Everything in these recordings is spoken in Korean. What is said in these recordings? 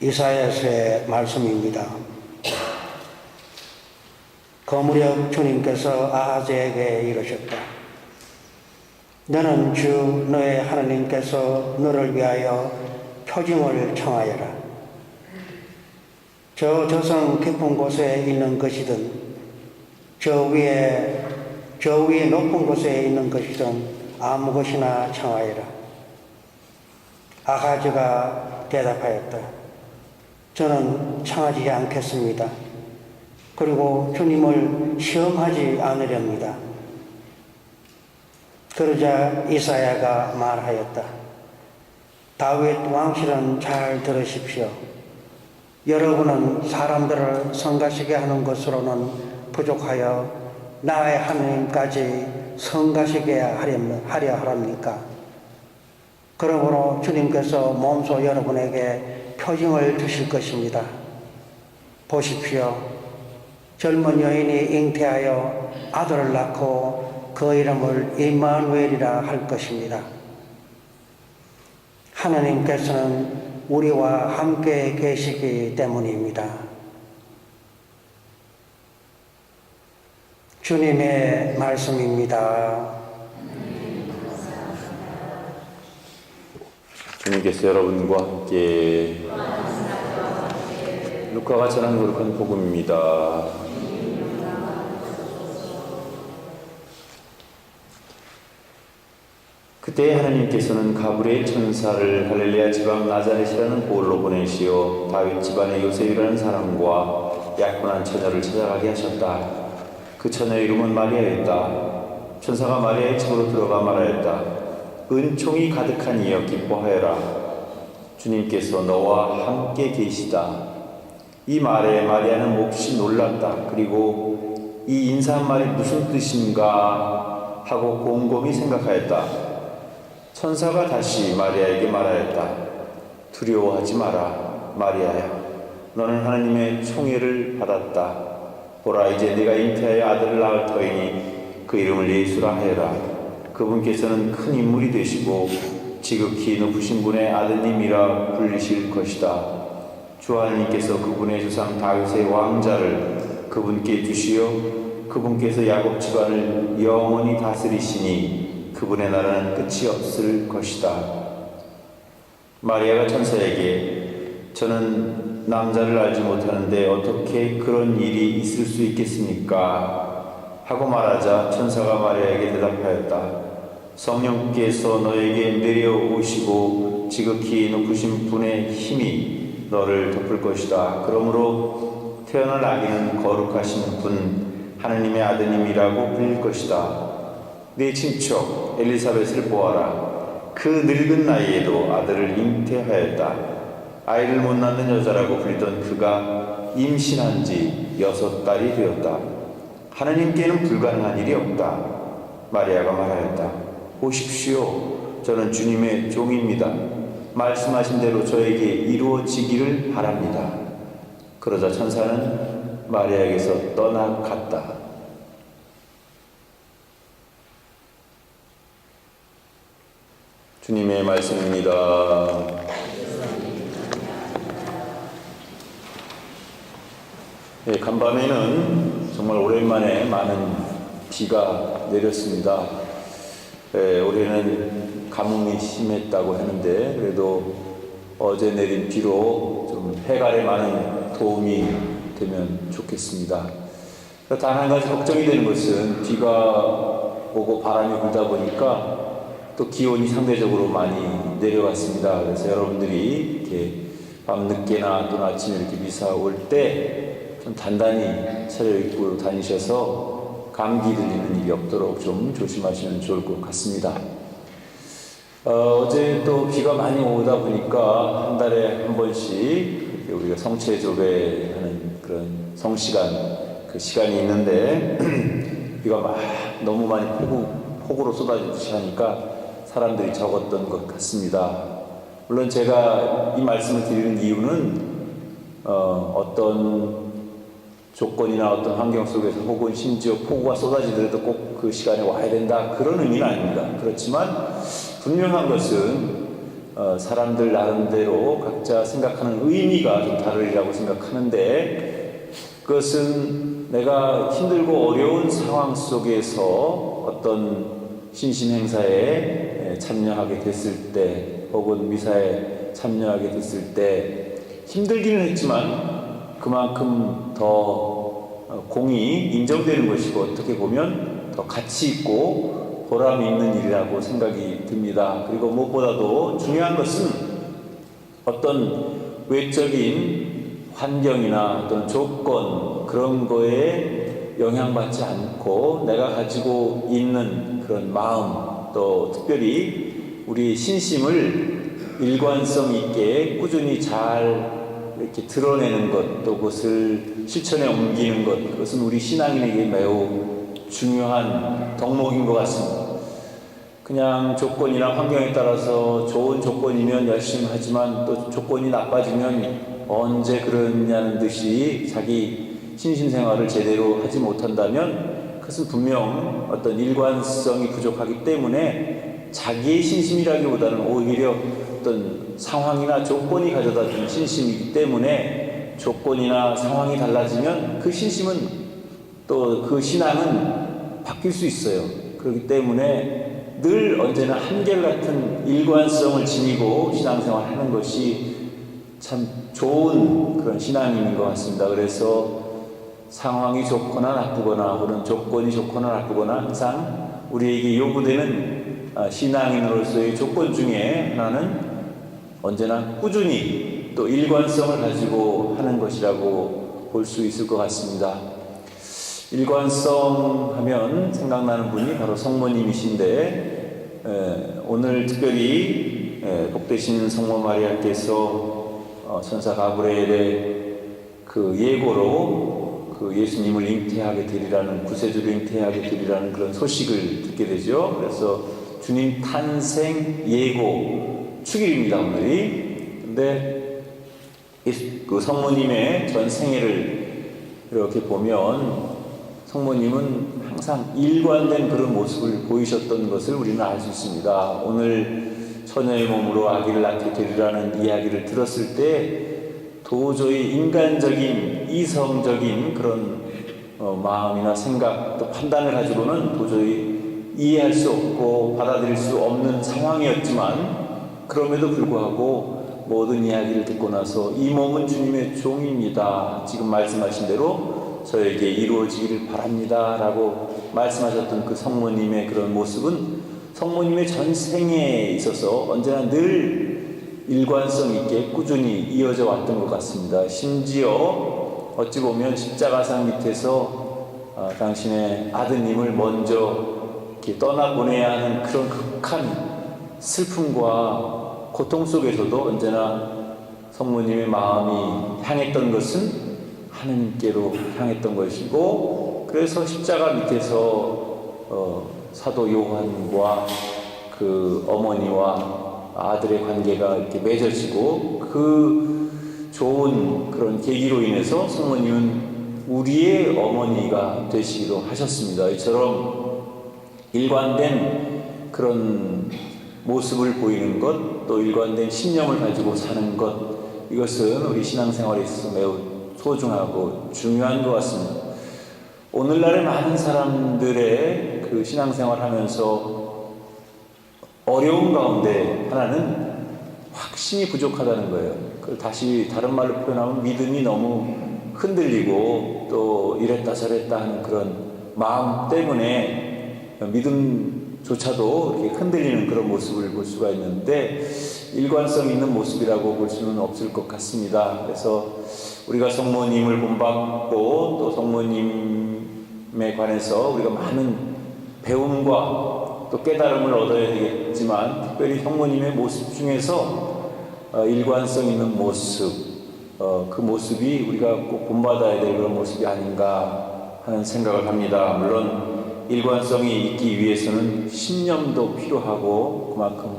이사야서의 말씀입니다. 그 무렵 주님께서 아하즈에게 이르셨다. 너는 주 너의 하나님께서 너를 위하여 표징을 청하여라. 저 저성 깊은 곳에 있는 것이든 저 위에 높은 곳에 있는 것이든 아무 것이나 청하여라. 아하즈가 대답하였다. 저는 청하지 않겠습니다. 그리고 주님을 시험하지 않으렵니다. 그러자 이사야가 말하였다. 다윗 왕실은 잘 들으십시오. 여러분은 사람들을 성가시게 하는 것으로는 부족하여 나의 하나님까지 성가시게 하려 하랍니까? 그러므로 주님께서 몸소 여러분에게 표징을 주실 것입니다. 보십시오. 젊은 여인이 잉태하여 아들을 낳고 그 이름을 임마누엘이라 할 것입니다. 하나님께서는 우리와 함께 계시기 때문입니다. 주님의 말씀입니다. 주님께서 여러분과 함께 루카가 전한 거룩한 복음입니다. 그때 하나님께서는 가브리엘 천사를 갈릴레아 지방 나자렛이라는 고을로 보내시어 다윗 집안의 요셉이라는 사람과 약혼한 처녀를 찾아가게 하셨다. 그 처녀의 이름은 마리아였다. 천사가 마리아의 집으로 들어가 말하였다. 은총이 가득한 이여 기뻐하여라. 주님께서 너와 함께 계시다. 이 말에 마리아는 몹시 놀랐다. 그리고 이 인사한 말이 무슨 뜻인가 하고 곰곰이 생각하였다. 천사가 다시 마리아에게 말하였다. 두려워하지 마라, 마리아야. 너는 하나님의 총애를 받았다. 보라, 이제 네가 잉태하여 아들을 낳을 터이니 그 이름을 예수라 하여라. 그분께서는 큰 인물이 되시고 지극히 높으신 분의 아드님이라 불리실 것이다. 주 하나님께서 그분의 조상 다윗의 왕자를 그분께 주시어 그분께서 야곱 집안을 영원히 다스리시니 그분의 나라는 끝이 없을 것이다. 마리아가 천사에게 저는 남자를 알지 못하는데 어떻게 그런 일이 있을 수 있겠습니까? 하고 말하자 천사가 마리아에게 대답하였다. 성령께서 너에게 내려오시고 지극히 높으신 분의 힘이 너를 덮을 것이다. 그러므로 태어날 아기는 거룩하신 분 하나님의 아드님이라고 불릴 것이다. 네 친척 엘리사벳을 보아라. 그 늙은 나이에도 아들을 잉태하였다. 아이를 못 낳는 여자라고 불리던 그가 임신한 지 6달이 되었다. 하나님께는 불가능한 일이 없다. 마리아가 말하였다. 보십시오. 저는 주님의 종입니다. 말씀하신 대로 저에게 이루어지기를 바랍니다. 그러자 천사는 마리아에게서 떠나갔다. 주님의 말씀입니다. 네, 간밤에는 정말 오랜만에 많은 비가 내렸습니다. 올해는 가뭄이 심했다고 하는데 그래도 어제 내린 비로 좀 해갈에 많은 도움이 되면 좋겠습니다. 단 한 가지 걱정이 되는 것은 비가 오고 바람이 불다 보니까 또 기온이 상대적으로 많이 내려갔습니다. 그래서 여러분들이 이렇게 밤늦게나 또는 아침에 이렇게 미사 올 때 좀 단단히 차려입고 다니셔서 감기 들리는 일이 없도록 좀 조심하시면 좋을 것 같습니다. 어제 또 비가 많이 오다 보니까 한 달에 한 번씩 우리가 성체조배하는 그런 성시간 그 시간이 있는데 비가 너무 많이 폭우로 쏟아지듯이 하니까 사람들이 적었던 것 같습니다. 물론 제가 이 말씀을 드리는 이유는 어떤 조건이나 어떤 환경 속에서 혹은 심지어 폭우가 쏟아지더라도 꼭 그 시간에 와야 된다 그런 의미는 아닙니다. 그렇지만 분명한 것은 사람들 나름대로 각자 생각하는 의미가 좀 다르리라고 생각하는데, 그것은 내가 힘들고 어려운 상황 속에서 어떤 신심 행사에 참여하게 됐을 때, 혹은 미사에 참여하게 됐을 때 힘들기는 했지만 그만큼 더 공이 인정되는 것이고, 어떻게 보면 더 가치 있고 보람이 있는 일이라고 생각이 듭니다. 그리고 무엇보다도 중요한 것은 어떤 외적인 환경이나 어떤 조건, 그런 거에 영향받지 않고 내가 가지고 있는 그런 마음, 또 특별히 우리 신심을 일관성 있게 꾸준히 잘 이렇게 드러내는 것, 또 그것을 실천에 옮기는 것, 그것은 우리 신앙인에게 매우 중요한 덕목인 것 같습니다. 그냥 조건이나 환경에 따라서 좋은 조건이면 열심히 하지만 또 조건이 나빠지면 언제 그러냐는 듯이 자기 신심생활을 제대로 하지 못한다면 그것은 분명 어떤 일관성이 부족하기 때문에 자기의 신심이라기보다는 오히려 어떤 상황이나 조건이 가져다준 신심이기 때문에, 조건이나 상황이 달라지면 그 신심은 또 그 신앙은 바뀔 수 있어요. 그렇기 때문에 늘 언제나 한결같은 일관성을 지니고 신앙생활 하는 것이 참 좋은 그런 신앙인 것 같습니다. 그래서 상황이 좋거나 나쁘거나 혹은 조건이 좋거나 나쁘거나 항상 우리에게 요구되는 신앙인으로서의 조건 중에 하나는 언제나 꾸준히 또 일관성을 가지고 하는 것이라고 볼 수 있을 것 같습니다. 일관성 하면 생각나는 분이 바로 성모님이신데, 오늘 특별히 복되신 성모 마리아께서 천사 가브리엘의 그 예고로 그 예수님을 잉태하게 되리라는, 구세주로 잉태하게 되리라는 그런 소식을 듣게 되죠. 그래서 주님 탄생 예고 축일입니다, 오늘이. 근데 그 성모님의 전 생애를 이렇게 보면 성모님은 항상 일관된 그런 모습을 보이셨던 것을 우리는 알 수 있습니다. 오늘 처녀의 몸으로 아기를 낳게 되리라는 이야기를 들었을 때 도저히 인간적인, 이성적인 그런 마음이나 생각, 또 판단을 가지고는 도저히 이해할 수 없고 받아들일 수 없는 상황이었지만, 그럼에도 불구하고 모든 이야기를 듣고 나서 이 몸은 주님의 종입니다, 지금 말씀하신 대로 저에게 이루어지기를 바랍니다 라고 말씀하셨던 그 성모님의 그런 모습은 성모님의 전 생애에 있어서 언제나 늘 일관성 있게 꾸준히 이어져 왔던 것 같습니다. 심지어 어찌 보면 십자가상 밑에서 당신의 아드님을 먼저 이렇게 떠나보내야 하는 그런 극한 슬픔과 고통 속에서도 언제나 성모님의 마음이 향했던 것은 하느님께로 향했던 것이고, 그래서 십자가 밑에서 사도 요한과 그 어머니와 아들의 관계가 이렇게 맺어지고, 그 좋은 그런 계기로 인해서 성모님은 우리의 어머니가 되시기도 하셨습니다. 이처럼 일관된 그런 모습을 보이는 것, 또 일관된 신념을 가지고 사는 것, 이것은 우리 신앙생활에 있어서 매우 소중하고 중요한 것 같습니다. 오늘날의 많은 사람들의 그 신앙생활 하면서 어려운 가운데 하나는 확신이 부족하다는 거예요. 그걸 다시 다른 말로 표현하면 믿음이 너무 흔들리고 또 이랬다 저랬다 하는 그런 마음 때문에 믿음조차도 이렇게 흔들리는 그런 모습을 볼 수가 있는데, 일관성 있는 모습이라고 볼 수는 없을 것 같습니다. 그래서 우리가 성모님을 본받고 또 성모님에 관해서 우리가 많은 배움과 또 깨달음을 얻어야 되겠지만, 특별히 성모님의 모습 중에서 일관성 있는 모습, 그 모습이 우리가 꼭 본받아야 될 그런 모습이 아닌가 하는 생각을 합니다. 물론 일관성이 있기 위해서는 신념도 필요하고 그만큼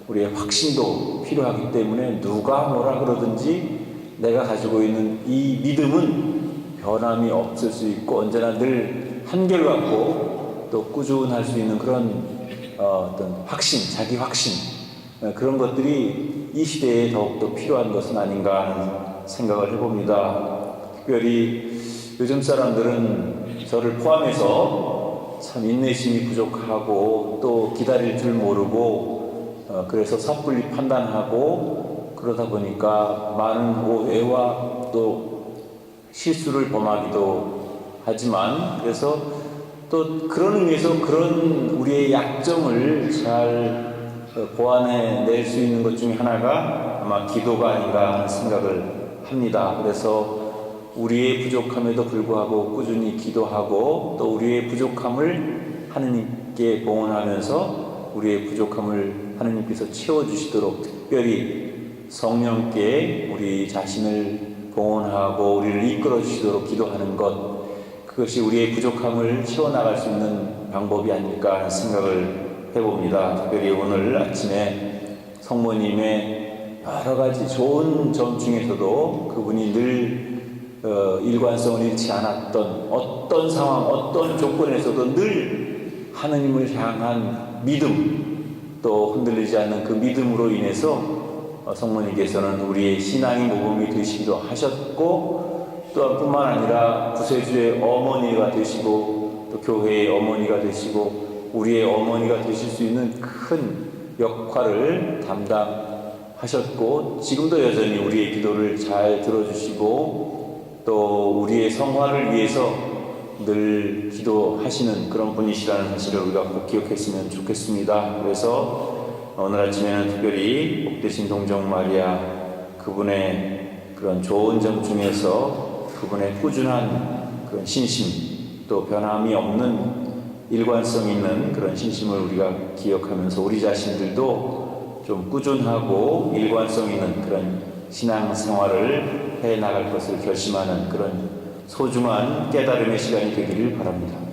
우리의 확신도 필요하기 때문에 누가 뭐라 그러든지 내가 가지고 있는 이 믿음은 변함이 없을 수 있고 언제나 늘 한결같고 또 꾸준할 수 있는 그런 어떤 확신, 자기 확신, 그런 것들이 이 시대에 더욱더 필요한 것은 아닌가 하는 생각을 해봅니다. 특별히 요즘 사람들은 저를 포함해서 참 인내심이 부족하고 또 기다릴 줄 모르고 그래서 섣불리 판단하고 그러다 보니까 많은 오해와 또 실수를 범하기도 하지만 그래서 또 그런 의미에서 그런 우리의 약점을 잘 보완해낼 수 있는 것 중에 하나가 아마 기도가 아닌가 하는 생각을 합니다. 그래서 우리의 부족함에도 불구하고 꾸준히 기도하고 또 우리의 부족함을 하느님께 봉헌하면서 우리의 부족함을 하느님께서 채워주시도록 특별히 성령께 우리 자신을 봉헌하고 우리를 이끌어 주시도록 기도하는 것, 그것이 우리의 부족함을 채워나갈 수 있는 방법이 아닐까 하는 생각을 해봅니다. 특별히 오늘 아침에 성모님의 여러 가지 좋은 점 중에서도 그분이 늘 일관성을 잃지 않았던 어떤 상황, 어떤 조건에서도 늘 하느님을 향한 믿음, 또 흔들리지 않는 그 믿음으로 인해서 성모님께서는 우리의 신앙의 모범이 되시기도 하셨고 또한 뿐만 아니라 구세주의 어머니가 되시고 또 교회의 어머니가 되시고 우리의 어머니가 되실 수 있는 큰 역할을 담당하셨고 지금도 여전히 우리의 기도를 잘 들어주시고 또 우리의 성화를 위해서 늘 기도하시는 그런 분이시라는 사실을 우리가 꼭 기억했으면 좋겠습니다. 그래서 오늘 아침에는 특별히 복되신 동정 마리아 그분의 그런 좋은 점 중에서 그분의 꾸준한 그런 신심 또 변함이 없는 일관성 있는 그런 신심을 우리가 기억하면서 우리 자신들도 좀 꾸준하고 일관성 있는 그런 신앙생활을 해 나갈 것을 결심하는 그런 소중한 깨달음의 시간이 되기를 바랍니다.